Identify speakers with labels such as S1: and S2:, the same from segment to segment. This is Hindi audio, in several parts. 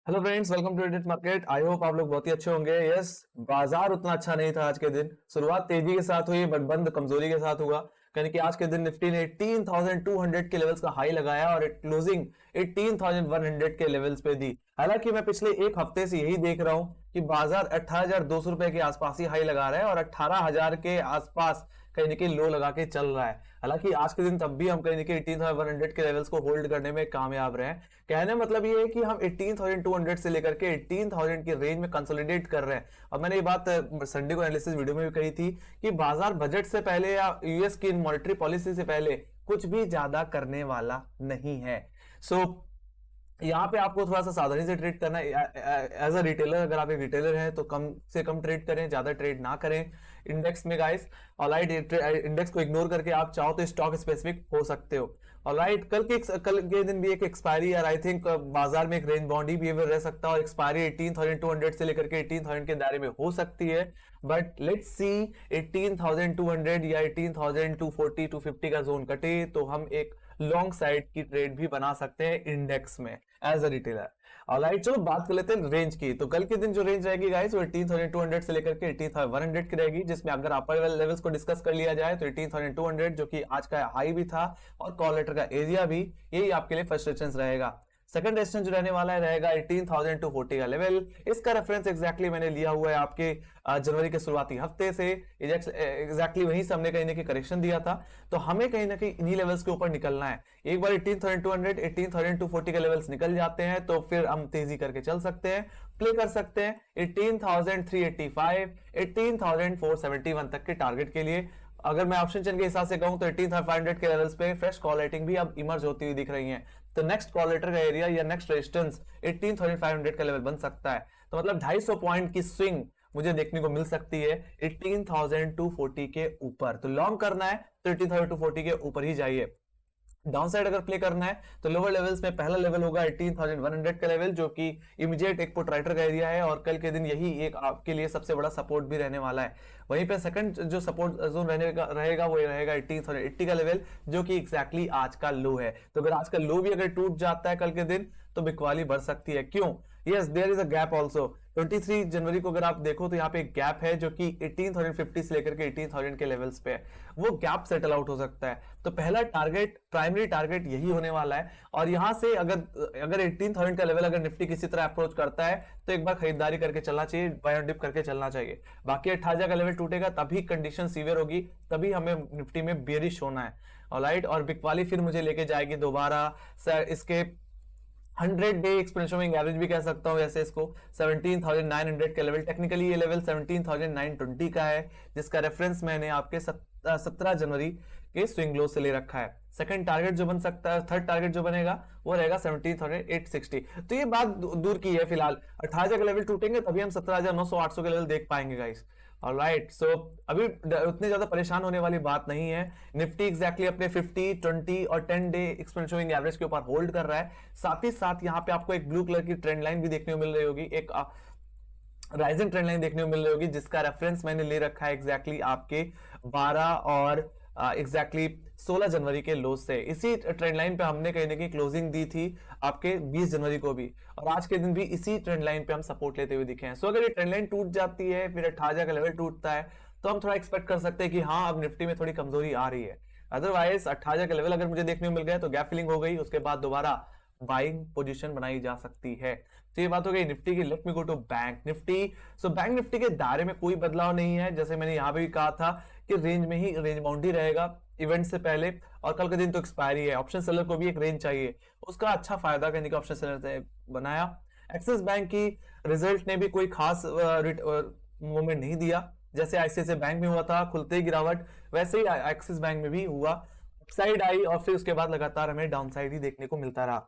S1: Hello friends, welcome to Indian market. I hope आप लोग बहुत ही अच्छे होंगे। यस, बाजार उतना अच्छा नहीं था आज के दिन। शुरुआत तेजी के साथ हुई बट बंद कमजोरी के साथ हुआ। यानी कि आज के दिन निफ्टी ने 18,200 के लेवल्स का हाई लगाया और क्लोजिंग 18,100 के लेवल्स पे दी। हालांकि मैं पिछले एक हफ्ते से यही देख रहा हूं कि बाजार 18,200 रुपए के आसपास ही हाई लगा रहा है और 18,000 के आसपास कहीं ना कहीं लो लगा के चल रहा है। हालांकि आज के दिन तब भी हम कहीं ना कहीं 18,100 के लेवल्स को होल्ड करने में कामयाब रहे। कहने मतलब ये है कि हम 18,200 से लेकर के 18,000 की रेंज में कंसोलिडेट कर रहे हैं। और मैंने ये बात संडे को एनालिसिस वीडियो में भी कही थी कि बाजार बजट से पहले या यूएस की मॉनेटरी पॉलिसी से पहले कुछ भी ज्यादा करने वाला नहीं है। सो यहाँ पे आपको थोड़ा सा सावधानी से ट्रेड करना है। एज अ रिटेलर, अगर आप एक रिटेलर हैं तो कम से कम ट्रेड करें, ज्यादा ट्रेड ना करें इंडेक्स में गाइस। ऑलराइट, इंडेक्स को इग्नोर करके आप चाहो तो स्टॉक स्पेसिफिक हो सकते हो। ऑलराइट, कल के दिन भी एक एक्सपायरी और आई थिंक बाजार में एक रेंज बाउंड ही बिहेवियर रह सकता है और एक्सपायरी 18,200 से लेकर के 18,000 के दायरे में हो सकती है। बट लेट्स सी 18,200 या 18,240 250 का जोन कटे तो हम एक लॉन्ग साइड की ट्रेड भी बना सकते हैं इंडेक्स में एज अ रिटेलर। ऑलराइट, चलो बात कर लेते हैं रेंज की। तो कल के दिन जो रेंज रहेगी गाइस वो 18,200 से लेकर के 18,100 की रहेगी, जिसमें अगर अपर लेवल्स को डिस्कस कर लिया जाए तो 18,200 जो कि आज का हाई भी था और कॉल लेटर का एरिया भी, यही आपके लिए फर्स्ट रेजिस्टेंस रहेगा। सेकंड रेजिस्टेंस जो रहने वाला है रहेगा 18,240 का लेवल। इसका रेफरेंस एग्जैक्टली मैंने लिया हुआ है आपके जनवरी के शुरुआती हफ्ते से। एग्जैक्टली वहीं से हमने कहीं ना कहीं करेक्शन दिया था, तो हमें कहीं ना कहीं इन्हीं लेवल्स के ऊपर निकलना है। एक बार 18,200 18,240 के लेवल्स निकल जाते हैं तो फिर हम तेजी करके चल सकते हैं, प्ले कर सकते हैं 18,385 18,471 तक के टारगेट के लिए। अगर मैं ऑप्शन चेन के हिसाब से कहूं तो 18,500 के लेवल्स पे फ्रेश कॉल रेटिंग भी अब इमर्ज होती हुई दिख रही है। तो नेक्स्ट कॉल लेटर का एरिया या नेक्स्ट रेजिस्टेंस 18,500 का लेवल बन सकता है। तो मतलब 250 पॉइंट की स्विंग मुझे देखने को मिल सकती है 18,240 के ऊपर। तो लॉन्ग करना है तो 18,240 के ऊपर ही जाइए। डाउन साइड अगर प्ले करना है तो लोअर लेवल्स में पहला लेवल होगा 18,100 का लेवल, जो कि इमीडिएट एक पुट राइटर का एरिया है और कल के दिन यही एक आपके लिए सबसे बड़ा सपोर्ट भी रहने वाला है। वहीं पे सेकंड जो सपोर्ट जोन रहेगा वो रहेगा 18,080 का लेवल, जो कि एग्जैक्टली आज का लो है। तो अगर आज का लो भी अगर टूट जाता है कल के दिन तो बिकवाली बढ़ सकती है। क्यों? Yes, there is a gap also. 23 जनवरी को अगर आप देखो तो यहाँ पे एक गैप है जो कि 18,050 से लेकर के 18,000 के लेवल्स पे है। वो गैप सेटल आउट हो सकता है। तो पहला टारगेट, प्राइमरी टारगेट यही होने वाला है। और यहां से अगर 18,000 का लेवल अगर निफ्टी किसी तरह अप्रोच करता है तो एक बार खरीदारी करके चलना चाहिए, बाय ऑन डिप करके चलना चाहिए। बाकी 18,000 का लेवल टूटेगा तभी कंडीशन सीवियर होगी, तभी हमें निफ्टी में बेरिश होना है। ऑलराइट, और बिकवाली फिर मुझे लेके जाएगी दोबारा सर इसके 100 डे एक्सपोनेंशियल मूविंग एवरेज भी कह सकता हूं ऐसे इसको 17,900 का लेवल। टेक्निकली ये लेवल 17,920 का है, जिसका रेफरेंस मैंने आपके 17 जनवरी के स्विंग लो से ले रखा है। सेकंड टारगेट जो बन सकता है, थर्ड टारगेट जो बनेगा वो रहेगा 17,860। तो ये बात दूर की है फिलहाल। 18,000 का लेवल टूटेंगे तभी हम 17,900 800 के लेवल देख पाएंगे गाइस। ऑलराइट, सो अभी उतनी ज्यादा परेशान होने वाली बात नहीं है। निफ्टी एग्जैक्टली अपने 50, 20 और 10 डे एक्सपोनेंशियल मूविंग एवरेज के ऊपर होल्ड कर रहा है। साथ ही साथ यहाँ पे आपको एक ब्लू कलर की ट्रेंड लाइन भी देखने को मिल रही होगी, एक राइजिंग ट्रेंड लाइन देखने को मिल रही होगी, जिसका रेफरेंस मैंने ले रखा है एग्जैक्टली आपके 12 और एग्जैक्टली 16 जनवरी के लो से। इसी ट्रेंड लाइन पे हमने कहीं ना कहीं क्लोजिंग दी थी आपके 20 जनवरी को भी, और आज के दिन भी इसी ट्रेंड लाइन पे हम सपोर्ट लेते हुए दिखे हैं। सो अगर ये ट्रेंड लाइन टूट जाती है, फिर 18,000 का लेवल टूटता है, तो हम थोड़ा एक्सपेक्ट कर सकते हैं कि हाँ अब निफ्टी में थोड़ी कमजोरी आ रही है। अदरवाइज 18,000 का लेवल अगर मुझे देखने को मिल गया तो गैप फिलिंग हो गई, उसके बाद दोबारा बाइंग पोजीशन बनाई जा सकती है। तो ये बात हो गई निफ्टी की। Let me go to Bank Nifty. So Bank Nifty के दायरे में कोई बदलाव नहीं है, जैसे मैंने यहां पे भी कहा था कि रेंज में ही रेंज बाउंड ही रहेगा इवेंट से पहले। और कल के दिन तो एक्सपायरी है, ऑप्शन सेलर को भी एक रेंज चाहिए, उसका अच्छा फायदा करने का ऑप्शन सेलर ने बनाया। एक्सिस बैंक की रिजल्ट ने भी कोई खास मूवमेंट नहीं दिया, जैसे आईसीआईसीआई बैंक में हुआ था खुलते ही गिरावट, वैसे ही एक्सिस बैंक में भी हुआ, अपसाइड आई और फिर उसके बाद लगातार हमें डाउनसाइड ही देखने को मिलता रहा।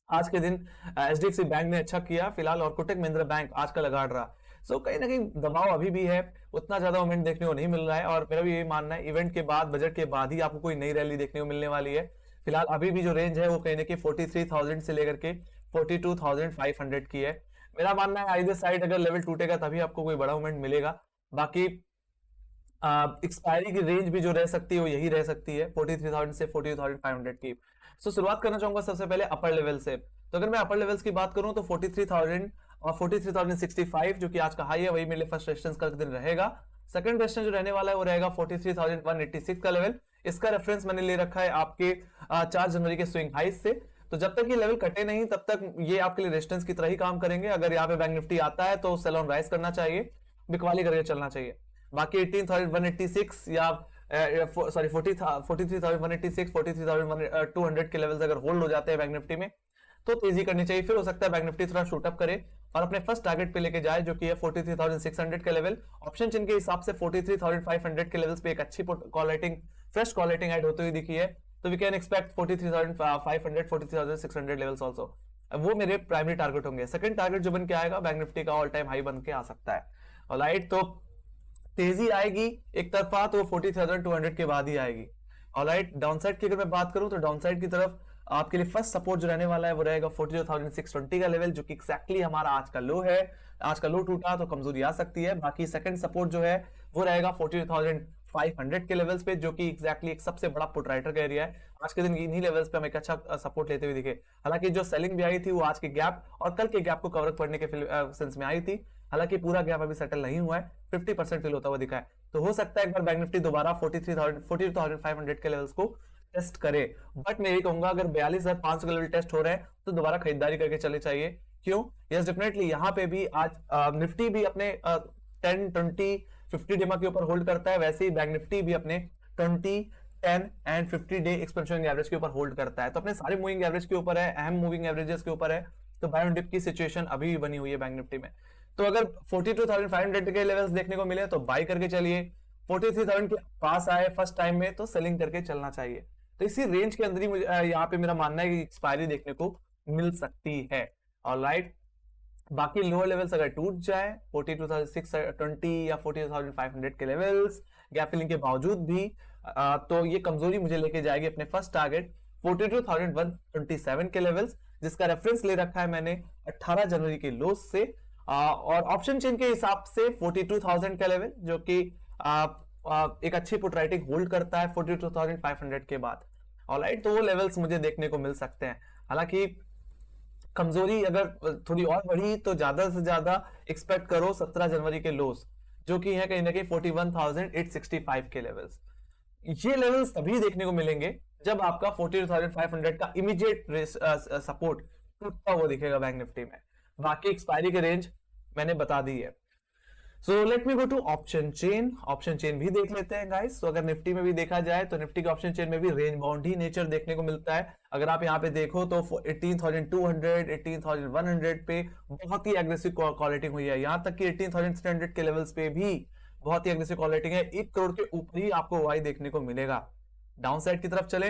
S1: आज के दिन एचडीएफसी बैंक ने अच्छा किया फिलहाल, और कोटक महिंद्रा बैंक आज का लगाड़ रहा। सो कहीं ना कहीं दबाव अभी भी है, उतना ज्यादा मोमेंट देखने को नहीं मिल रहा है। और मेरा भी यही मानना है इवेंट के बाद, बजट के बाद ही आपको कोई नई रैली देखने को मिलने वाली है। फिलहाल अभी भी जो रेंज है वो कहीं ना कहीं 43,000 से लेकर के 42,500 की है। मेरा मानना है आइदर साइड अगर लेवल टूटेगा तभी आपको कोई बड़ा मोमेंट मिलेगा। बाकी एक्सपायरी की रेंज भी जो रह सकती है वो यही रह सकती है 43,000 से 42,500 की। सो शुरुआत करना चाहूंगा सबसे पहले अपर लेवल से। तो अगर मैं अपर लेवल्स की बात करूं तो 43,000 और 43,065 जो कि आज का हाई है वही मेरे लिए फर्स्ट रेजिस्टेंस का दिन रहेगा। सेकंड रेजिस्टेंस जो रहने वाला है वो रहेगा 43,186 का लेवल। इसका रेफरेंस मैंने ले रखा है आपके 4 जनवरी के स्विंग हाई से। तो जब तक ये लेवल कटे नहीं तब तक ये आपके लिए रेजिस्टेंस की तरह ही काम करेंगे। अगर यहाँ पे बैंक निफ्टी आता है तो सेल ऑन राइज करना चाहिए, बिकवाली करके चलना चाहिए। बाकी 18,186 या सॉरी 43,186 43,200 के लेवल्स अगर होल्ड हो जाते हैं बैंक निफ्टी में तो तेजी करनी चाहिए। फिर हो सकता है बैंक निफ्टी थोड़ा शूट अप करे और अपने फर्स्ट टारगेट पे लेके जाए जो कि है 43,600 के लेवल। ऑप्शन चिन्ह के हिसाब से 43,500 के लेवल्स पे एक अच्छी call rating, fresh call rating add होती हुई दिखी है। तो we can expect 43,500 43,600 levels also. वो मेरे प्राइमरी टारगेट होंगे। सेकंड टारगेट जो बन के आएगा बैंक निफ्टी का ऑल टाइम हाई बन के आ सकता है। ऑलराइट, तो तेजी आएगी एक तरफा तो 40,200 के बाद ही आएगी। ऑलराइट, डाउनसाइड की अगर मैं बात करूं तो डाउनसाइड की तरफ आपके लिए फर्स्ट सपोर्ट जो रहने वाला है वो रहेगा 42,620 का लेवल, जो कि एक्जैक्टली हमारा आज का लो है। आज का लो टूटा तो कमजोरी आ सकती है। बाकी सेकंड सपोर्ट जो है वो रहेगा 42,500 के लेवल्स पे, जो कि एक्जैक्टली एक सबसे बड़ा पुट राइटर का एरिया है। आज के दिन इन्हीं लेवल्स पे हम एक अच्छा सपोर्ट लेते हुए दिखे। हालांकि जो सेलिंग भी आई थी वो आज के गैप और कल के गैप को कवर करने के सेंस में आई थी। हालांकि पूरा गैप अभी सेटल नहीं हुआ है, 50% फिल होता हुआ दिखा है। तो हो सकता है एक बार बैंक निफ्टी दोबारा 42,500 के लेवल्स को टेस्ट करे। बट मैं यही कहूंगा अगर 42,500 के लेवल टेस्ट हो रहे हैं तो दोबारा खरीदारी करके चले चाहिए। क्यों? यस डेफिनेटली यहाँ पे भी आज निफ्टी भी अपने 10, 20, 50 डेमा के ऊपर होल्ड करता है, वैसे ही बैंक निफ्टी भी अपने 20, 10 एंड 50 डे एक्सपेंशन एवरेज के ऊपर होल्ड करता है। तो अपने सारे मूविंग एवरेज के ऊपर है, अहम मूविंग एवरेजेस के ऊपर है। तो बाय ऑन डिप की सिचुएशन अभी भी बनी हुई है बैंक निफ्टी में। तो अगर 42,500 के लेवल्स देखने को मिले तो बाई करके चलिए। 43,000 के पास आए फर्स्ट टाइम में तो सेलिंग करके चलना चाहिए। तो इसी रेंज के अंदर ही मुझे यहाँ पे मेरा मानना है कि एक्सपायरी देखने को मिल सकती है। ऑलराइट, बाकी लोअर लेवल्स अगर टूट जाए 42,620 या 42,500 के लेवल्स गैप फिलिंग के बावजूद भी तो ये कमजोरी मुझे लेके जाएगी अपने फर्स्ट टारगेट 42,127 के लेवल्स, जिसका रेफरेंस ले रखा है मैंने 18 जनवरी के लो से। और ऑप्शन चेन के हिसाब से 42,000 का लेवल जो कि एक अच्छी पुट राइटिंग होल्ड करता है 42,500 के बाद। ऑलराइट, तो वो लेवल्स मुझे देखने को मिल सकते हैं। हालांकि कमजोरी अगर थोड़ी और बढ़ी तो ज्यादा से ज्यादा एक्सपेक्ट करो 17 जनवरी के लोस जो कि है कहीं ना कहीं 41,865 के लेवल्स। ये लेवल्स तभी देखने को मिलेंगे जब आपका 42,500 का इमीडिएट सपोर्ट टूटता हुआ दिखेगा बैंक निफ्टी में। बाकी एक्सपायरी के रेंज मैंने बता दी है। So let me go to option chain. Option chain भी देख लेते हैं गाइस। तो अगर निफ्टी में भी देखा जाए तो निफ्टी के ऑप्शन चेन में भी रेंज बाउंड ही नेचर देखने को मिलता है। अगर आप यहाँ पे देखो तो 18,200 18,100 पे बहुत ही एग्रेसिव कॉल रेटिंग हुई है। यहाँ तक कि 18,300 के लेवल्स पे भी बहुत ही एग्रेसिव कॉल रेटिंग है। 1 करोड़ के ऊपर ही आपको वाई देखने को मिलेगा। डाउन साइड की तरफ चले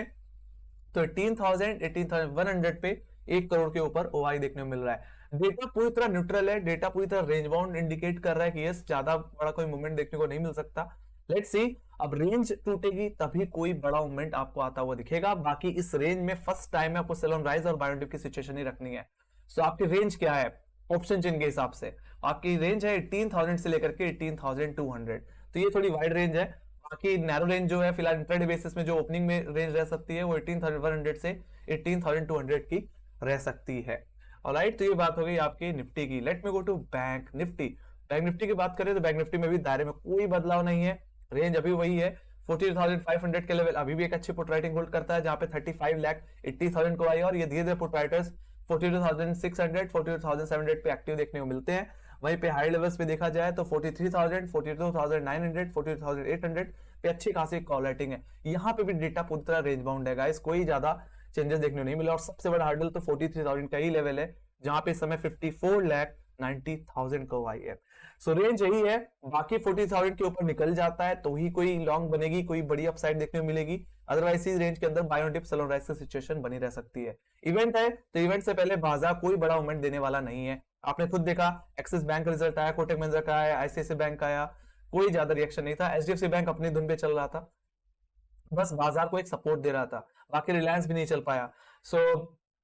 S1: तो 18,000 18,100 पे 1 करोड़ के ऊपर ओआई देखने को मिल रहा है। डेटा पूरी तरह न्यूट्रल है, डेटा पूरी तरह रेंज बाउंड इंडिकेट कर रहा है कि यस ज्यादा बड़ा कोई मूवमेंट देखने को नहीं मिल सकता। लेट्स सी, अब रेंज टूटेगी तभी कोई बड़ा मूवमेंट आपको आता हुआ दिखेगा। बाकी इस रेंज में फर्स्ट टाइम में आपको सेल ऑन राइज और बाय ऑन डिप की सिचुएशन ही रखनी है। सो आपकी रेंज क्या है ऑप्शन चेन के हिसाब से? आपकी रेंज है 18,000 से लेकर के 18,200। तो ये थोड़ी वाइड रेंज है। बाकी नैरो रेंज जो है फिलहाल इंट्राडे बेसिस में जो ओपनिंग में रेंज रह सकती है वो 18,100 से 18,200 की रह सकती है। ऑलराइट, तो ये बात हो गई आपकी निफ्टी की। Let me go to Bank Nifty. Bank Nifty की बात करें तो बैंक निफ्टी में भी दायरे में कोई बदलाव नहीं है, रेंज अभी वही है। 42,500 के लेवल अभी भी एक अच्छी पुट राइटिंग होल्ड करता है जहां पे 35,80,000 को आई और ये धीरे धीरे पुट राइटर्स 42,600 42,700 पे एक्टिव देखने को मिलते हैं। वहीं पे हाई लेवल्स पे देखा जाए तो 43,000 42,900 42,800 पे अच्छी खासी कॉल राइटिंग है। यहाँ पे भी डेटा पूरी तरह रेंज बाउंड है गाइस, कोई ज्यादा चेंजेस देखने को नहीं मिला। और सबसे बड़ा हार्डल तो 43,000 का ही लेवल है जहां पे इस समय 54,90,000 को आई है। सो रेंज यही है। बाकी 40,000 के ऊपर निकल जाता है तो ही कोई लॉन्ग बनेगी, कोई बड़ी अपसाइड देखने को मिलेगी। अदरवाइज इस रेंज के अंदर buy on dip sell on rise की सिचुएशन बनी रह सकती है। इवेंट है तो इवेंट से पहले बाजार कोई बड़ा मूवमेंट देने वाला नहीं है। आपने खुद देखा एक्सिस बैंक का रिजल्ट आया, कोटक महिंद्रा का आया, आईसीआईसीआई बैंक का आया, कोई ज्यादा रिएक्शन नहीं था। एचडीएफसी बैंक अपनी धुन पे चल रहा था, बस बाजार को एक सपोर्ट दे रहा था। बाकी रिलायंस भी नहीं चल पाया। सो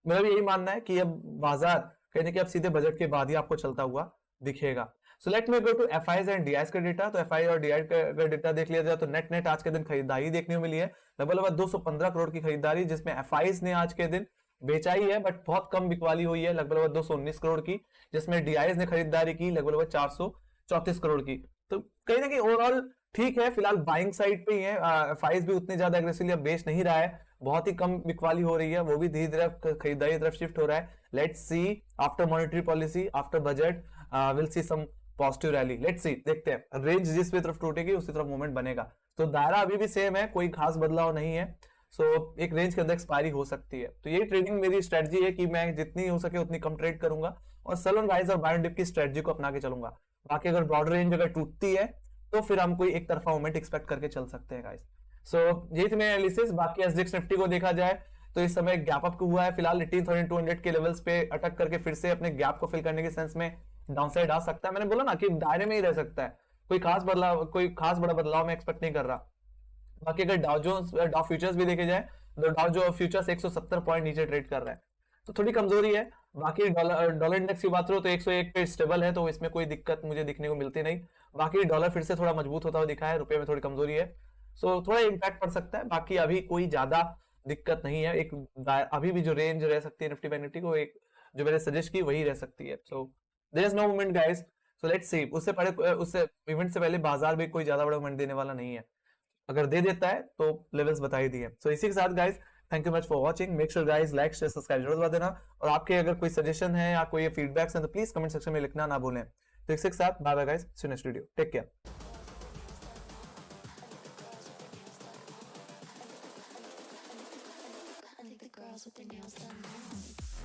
S1: मेरा भी यही मानना है कि अब बाजार कहने कि अब सीधे बजट के बाद ही आपको चलता हुआ दिखेगा। So let me go to FIIs and DIIs का डेटा। तो एफआई और डीआई का डेटा देख लिया जाए तो नेट नेट आज के दिन खरीदारी देखने को मिली है लगभग 215 करोड़ की खरीदारी, जिसमें एफआईज ने आज के दिन बेचाई है बट बहुत कम बिकवाली हुई है लगभग 219 करोड़ की, जिसमें डीआईज ने खरीदारी की लगभग 434 करोड़ की। तो कहीं ना कहीं ओवरऑल ठीक है, फिलहाल बाइंग साइड पे ही है। एफआईज भी उतनी ज्यादा एग्रेसिवली अब बेच नहीं रहा है, बहुत ही कम बिकवाली हो रही है, वो भी धीरे धीरे खरीदारी की तरफ शिफ्ट हो रहा है। Let's see after monetary policy, after budget will see some positive rally. Let's see, देखते हैं रेंज जिस भी तरफ टूटेगी उसी तरफ मूवमेंट बनेगा। तो दायरा अभी भी सेम है, कोई खास बदलाव नहीं है। सो एक रेंज के अंदर एक्सपायरी हो सकती है। तो ये ट्रेडिंग मेरी स्ट्रेटजी है कि मैं जितनी हो सके उतनी कम ट्रेड करूंगा और सेल ऑन राइज और बाय ऑन डिप की स्ट्रेटजी को अपना के चलूंगा। बाकी अगर ब्रॉड रेंज अगर टूटती है तो फिर हम कोई एक तरफा मूवमेंट एक्सपेक्ट करके चल सकते हैं गाइस। सो यही थी मेरी एनालिसिस। बाकी एसजीएक्स निफ्टी को देखा जाए तो इस समय गैप अप हुआ है, फिलहाल 18,200 के लेवल्स पे अटक करके फिर से अपने गैप को फिल करने के सेंस में डाउनसाइड आ सकता है। मैंने बोला ना कि दायरे में ही रह सकता है, कोई खास बड़ा बदलाव मैं एक्सपेक्ट नहीं कर रहा। बाकी अगर डाउ फ्यूचर्स भी देखे जाए तो डाउ जो फ्यूचर्स 170 पॉइंट नीचे ट्रेड कर रहा है, तो थोड़ी कमजोरी है। बाकी डॉलर इंडेक्स की बात करो तो 101 पे स्टेबल है, तो इसमें कोई दिक्कत मुझे दिखने को मिलती नहीं। बाकी डॉलर फिर से थोड़ा मजबूत होता हुआ दिखा है, रुपए में थोड़ी कमजोरी है, सो थोड़ा इम्पैक्ट पड़ सकता है। बाकी अभी कोई ज्यादा दिक्कत नहीं है। अभी भी जो रेंज रह सकती है निफ्टी बैंक निफ्टी को, एक जो मैंने सजेस्ट की वही रह सकती है। So there is no movement guys, so let's see. उससे इवेंट से पहले बाजार भी कोई ज्यादा बड़ा मूवमेंट देने वाला नहीं है, अगर दे देता है तो लेवल्स बता ही दिए। सो इसी के साथ guys thank you much for watching, make sure guys like share subscribe जरूर दबा देना, और आपके अगर कोई सजेशन है या कोई फीडबैक्स हैं तो प्लीज कमेंट सेक्शन में लिखना ना भूलें। तो इसी के साथ bye bye guys, see you next video, take care.
S2: I think the girls with their nails done now.